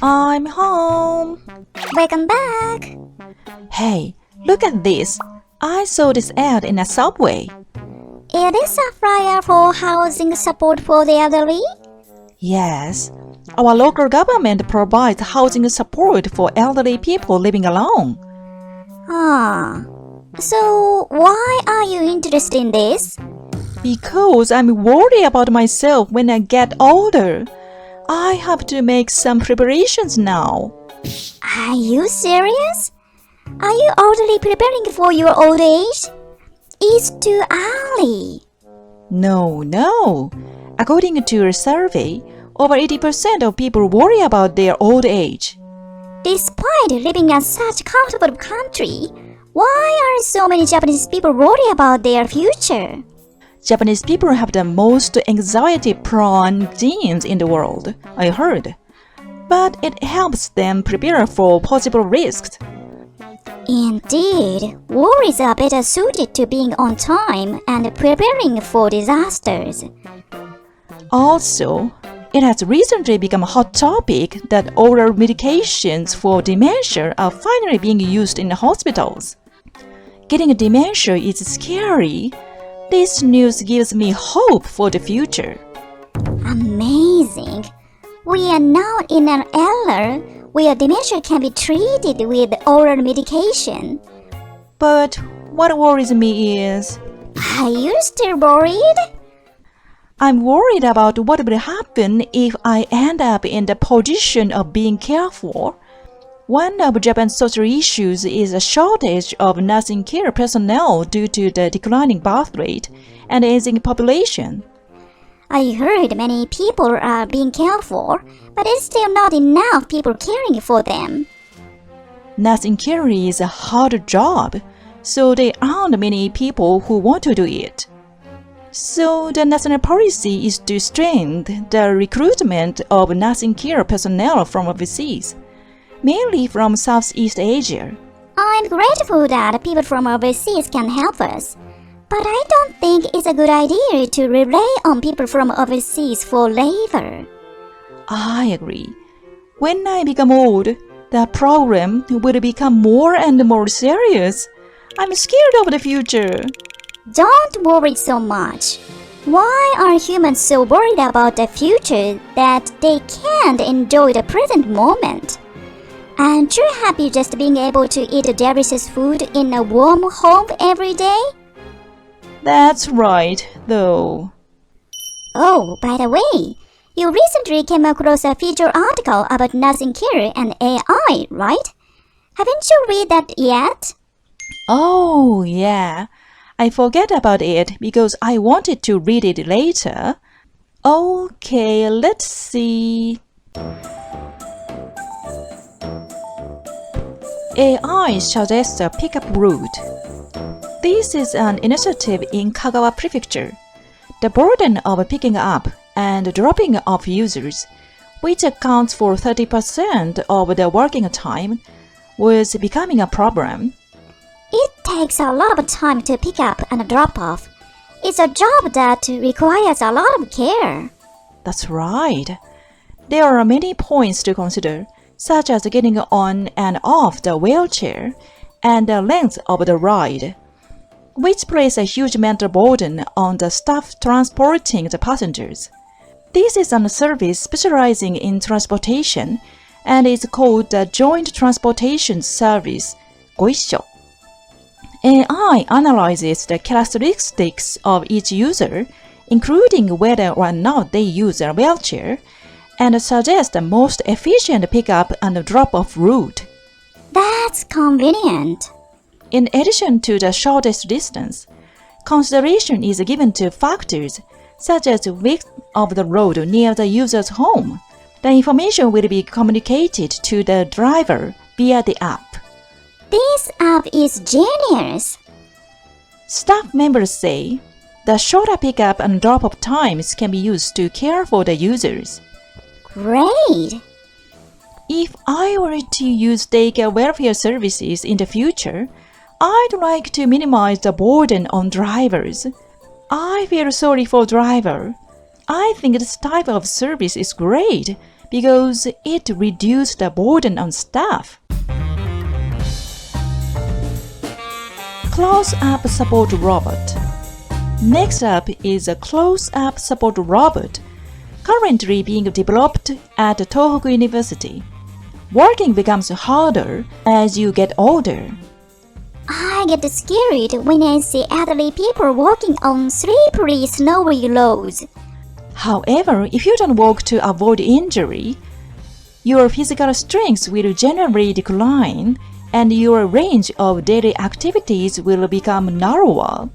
I'm home. Welcome back. Hey, look at this. I saw this ad in a subway. It is a flyer for housing support for the elderly. Yes, our local government provides housing support for elderly people living alone. So why are you interested in this? Because I'm worried about myself when I get older. I have to make some preparations now. Are you serious? Are you already preparing for your old age? It's too early. No. According to a survey, over 80% of people worry about their old age. Despite living in such a comfortable country, why are so many Japanese people worried about their future? Japanese people have the most anxiety-prone genes in the world, I heard. But it helps them prepare for possible risks. Indeed, worries are better suited to being on time and preparing for disasters. Also, it has recently become a hot topic that oral medications for dementia are finally being used in hospitals. Getting dementia is scary. This news gives me hope for the future. Amazing! We are now in an era where dementia can be treated with oral medication. But what worries me is, Are you still worried? I'm worried about what will happen if I end up in the position of being cared for. One of Japan's social issues is a shortage of nursing care personnel due to the declining birth rate and aging population. I heard many people are being cared for, but it's still not enough people caring for them. Nursing care is a hard job, so there aren't many people who want to do it. So the national policy is to strengthen the recruitment of nursing care personnel from overseas, mainly from Southeast Asia. I'm grateful that people from overseas can help us, but I don't think it's a good idea to rely on people from overseas for labor. I agree. When I become old, the problem will become more and more serious. I'm scared of the future. Don't worry so much. Why are humans so worried about the future that they can't enjoy the present moment? Aren't you happy just being able to eat delicious food in a warm home every day? That's right, though. Oh, by the way, you recently came across a feature article about nursing care and AI, right? Haven't you read that yet? Oh, yeah. I forget about it because I wanted to read it later. Okay, let's see. AI suggests a pickup route. This is an initiative in Kagawa Prefecture. The burden of picking up and dropping off users, which accounts for 30% of the working time, was becoming a problem. It takes a lot of time to pick up and drop off. It's a job that requires a lot of care. That's right. There are many points to consider, such as getting on and off the wheelchair and the length of the ride, which place a huge mental burden on the staff transporting the passengers. This is a service specializing in transportation and is called the Joint Transportation Service, Goisho. AI analyzes the characteristics of each user, including whether or not they use a wheelchair, and suggests the most efficient pickup and drop-off route. That's convenient. In addition to the shortest distance, consideration is given to factors such as width of the road near the user's home. The information will be communicated to the driver via the app. This app is genius. Staff members say the shorter pickup and drop-off times can be used to care for the users. Great! If I were to use daycare welfare services in the future, I'd like to minimize the burden on drivers. I feel sorry for driver. I think this type of service is great because it reduced the burden on staff. Close-up support robot. Next up is a close-up support robot currently being developed at Tohoku University. Working becomes harder as you get older. I get scared when I see elderly people walking on slippery, snowy roads. However, if you don't walk to avoid injury, your physical strength will generally decline and your range of daily activities will become narrower.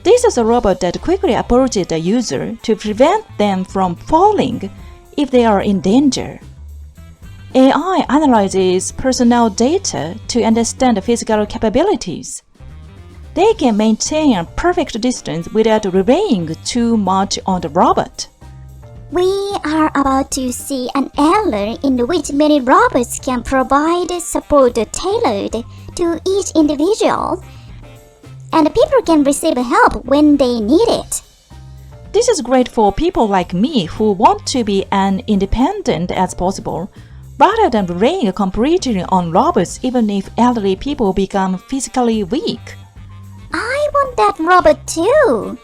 This is a robot that quickly approaches the user to prevent them from falling if they are in danger. AI analyzes personnel data to understand physical capabilities. They can maintain a perfect distance without relying too much on the robot. We are about to see an era in which many robots can provide support tailored to each individual, and people can receive help when they need it. This is great for people like me who want to be as independent as possible, rather than relying completely on robots even if elderly people become physically weak. I want that robot too.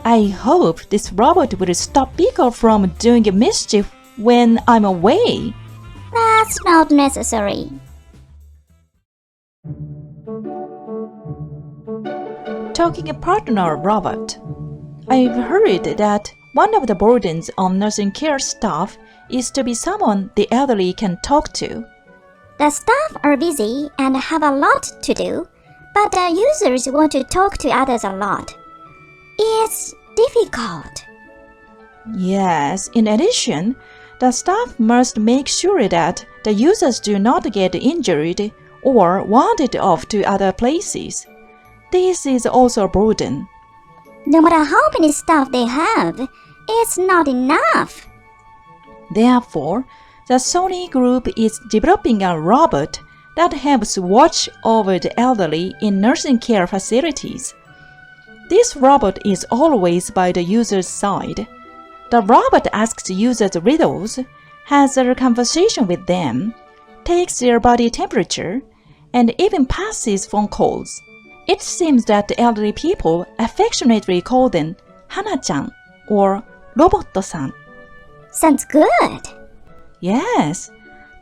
I hope this robot will stop Piko from doing mischief when I'm away. That's not necessary. Talking partner robot. I've heard that one of the burdens on nursing care staff is to be someone the elderly can talk to. The staff are busy and have a lot to do, but the users want to talk to others a lot. It's difficult. Yes, in addition, the staff must make sure that the users do not get injured or wandered off to other places. This is also a burden. No matter how many staff they have, it's not enough. Therefore, the Sony Group is developing a robot that helps watch over the elderly in nursing care facilities. This robot is always by the user's side. The robot asks users riddles, has a conversation with them, takes their body temperature, and even passes phone calls. It seems that the elderly people affectionately call them Hana-chan or Robot-san. Sounds good. Yes,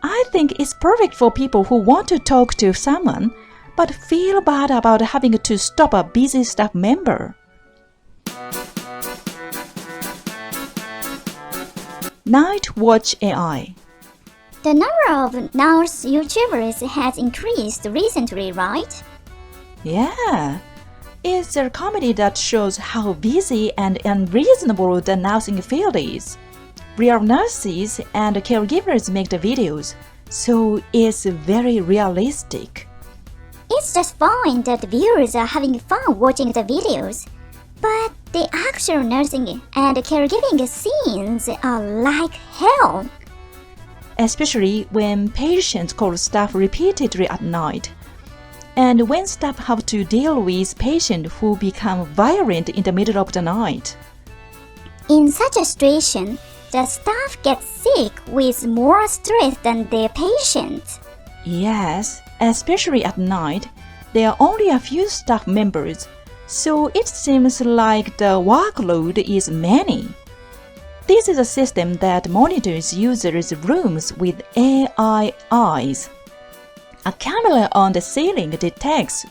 I think it's perfect for people who want to talk to someone but feel bad about having to stop a busy staff member. Night Watch AI. The number of nurse YouTubers has increased recently, right? Yeah, it's a comedy that shows how busy and unreasonable the nursing field is. Real nurses and caregivers make the videos, so it's very realistic. It's just fine that viewers are having fun watching the videos, but the actual nursing and caregiving scenes are like hell. Especially when patients call staff repeatedly at night, and when staff have to deal with patients who become violent in the middle of the night. In such a situation, the staff gets sick with more stress than their patients. Yes, especially at night, there are only a few staff members, so it seems like the workload is many. This is a system that monitors users' rooms with AI eyes. A camera on the ceiling detects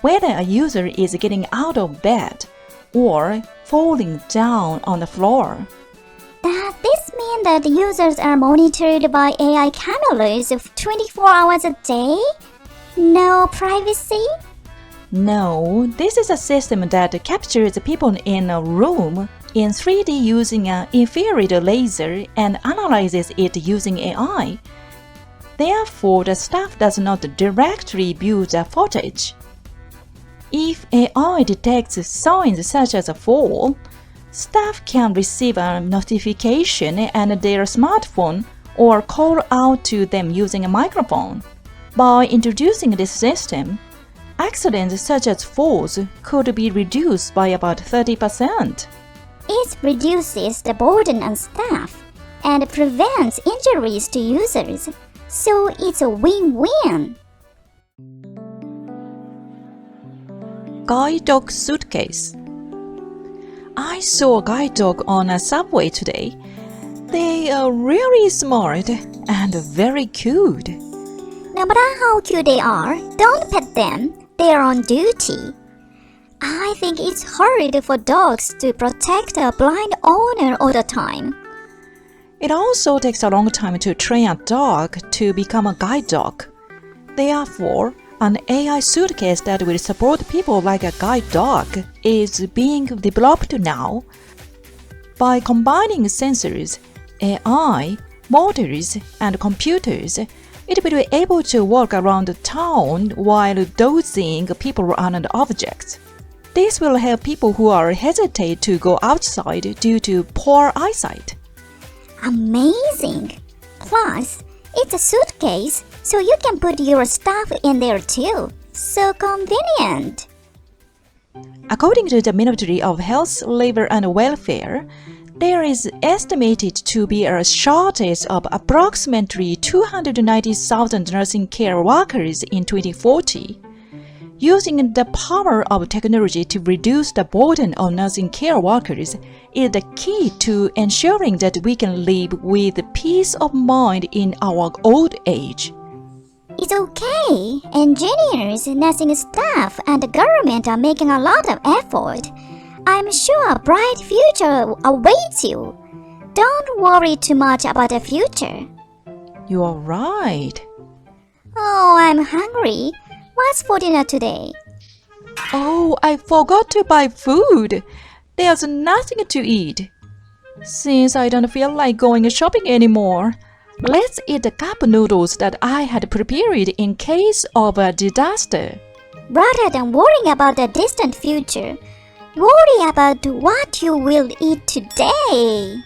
whether a user is getting out of bed or falling down on the floor. Does this mean that users are monitored by AI cameras 24 hours a day? No privacy? No, this is a system that captures people in a room in 3D using an infrared laser and analyzes it using AI. Therefore, the staff does not directly view the footage. If AI detects signs such as a fall, staff can receive a notification and their smartphone or call out to them using a microphone. By introducing this system, accidents such as falls could be reduced by about 30%. It reduces the burden on staff, and prevents injuries to users. So it's a win-win. Guide dog suitcase. I saw a guide dog on a subway today. They are really smart and very cute. No matter how cute they are, don't pet them. They are on duty. I think it's hard for dogs to protect a blind owner all the time. It also takes a long time to train a dog to become a guide dog. Therefore, an AI suitcase that will support people like a guide dog is being developed now. By combining sensors, AI, motors, and computers, it will be able to walk around the town while dozing people and objects. This will help people who are hesitant to go outside due to poor eyesight. Amazing! Plus, it's a suitcase, so you can put your stuff in there too. So convenient! According to the Ministry of Health, Labor and Welfare, there is estimated to be a shortage of approximately 290,000 nursing care workers in 2040. Using the power of technology to reduce the burden on nursing care workers is the key to ensuring that we can live with peace of mind in our old age. It's okay. Engineers, nursing staff, and the government are making a lot of effort. I'm sure a bright future awaits you. Don't worry too much about the future. You are right. Oh, I'm hungry. What's for dinner today? Oh, I forgot to buy food. There's nothing to eat. Since I don't feel like going shopping anymore, let's eat the cup noodles that I had prepared in case of a disaster. Rather than worrying about the distant future, worry about what you will eat today.